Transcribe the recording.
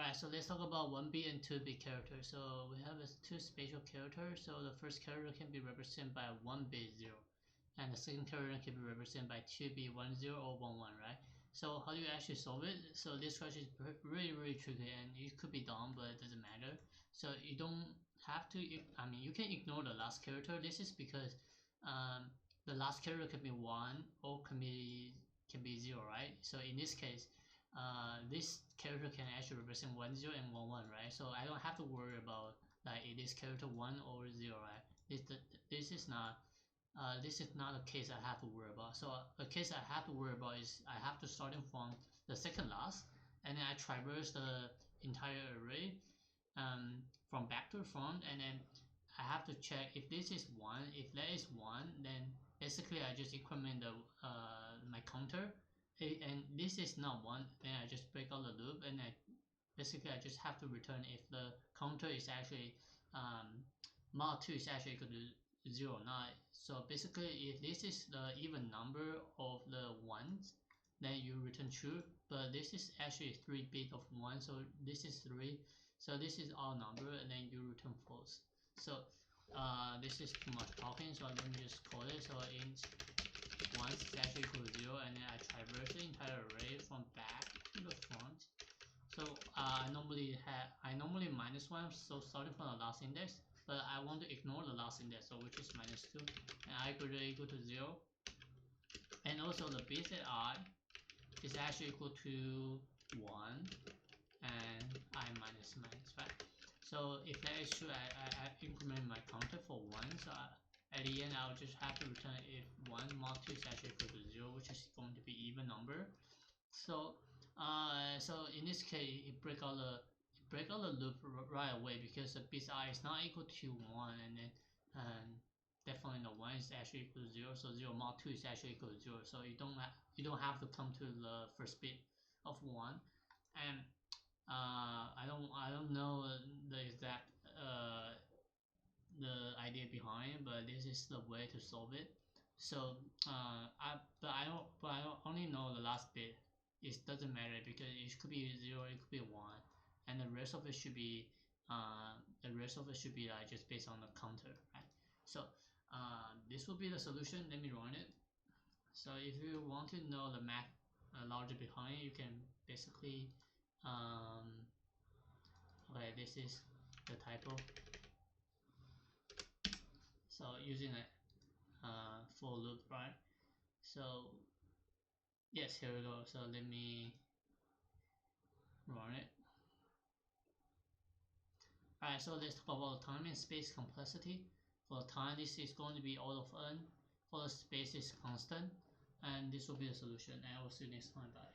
Alright, so let's talk about 1-bit and 2-bit characters. So we have two spatial characters. So the first character can be represented by 1-bit 0, and the second character can be represented by 2-bit 10 or 11, right? So how do you actually solve it? So this question is really tricky, and it could be dumb, but it doesn't matter. So you don't have to, you can ignore the last character. This is because the last character can be 1 or can be 0, right? So in this case, this character can actually represent 10 and 11, right? So I don't have to worry about like is this character 1 or 0, right? This is not a case I have to worry about. So a case I have to worry about is I have to starting from the second last, and then I traverse the entire array from back to front, and then I have to check if this is 1. If that is 1, then basically I just increment the my counter. And this is not 1, then I just break out the loop, and I just have to return if the counter is actually mod 2 is actually equal to 0 or not. So basically if this is the even number of the ones, then you return true, but this is actually 3-bit of 1, so this is 3, so this is all number, and then you return false. So this is too much talking, so let me just code it. So int once is actually equal to 0, and then I traverse the entire array from back to the front. So I normally -1, so starting from the last index, but I want to ignore the last index, so which is -2, and I equal to 0, and also the base at I is actually equal to 1, and I minus, right? So if that is true, I increment my counter for 1, so at the end I'll just have to return if 1 mod 2 is actually equal to 0, which is going to be even number. So so in this case it break out the loop right away, because the base I is not equal to 1, and then definitely the 1 is actually equal to 0, so 0 mod 2 is actually equal to 0, so you don't have to come to the first bit of 1. And I don't know the exact the idea behind, but this is the way to solve it. So I only know the last bit. It doesn't matter because it could be 0, it could be 1, and the rest of it should be like just based on the counter, right? So this will be the solution. Let me run it. So if you want to know the math logic behind it, you can basically okay, this is the typo. So using a for loop, right? So yes, here we go. So let me run it. Alright, so let's talk about time and space complexity. For time, this is going to be O of n. For the space is constant, and this will be the solution. And I will see you next time. Bye.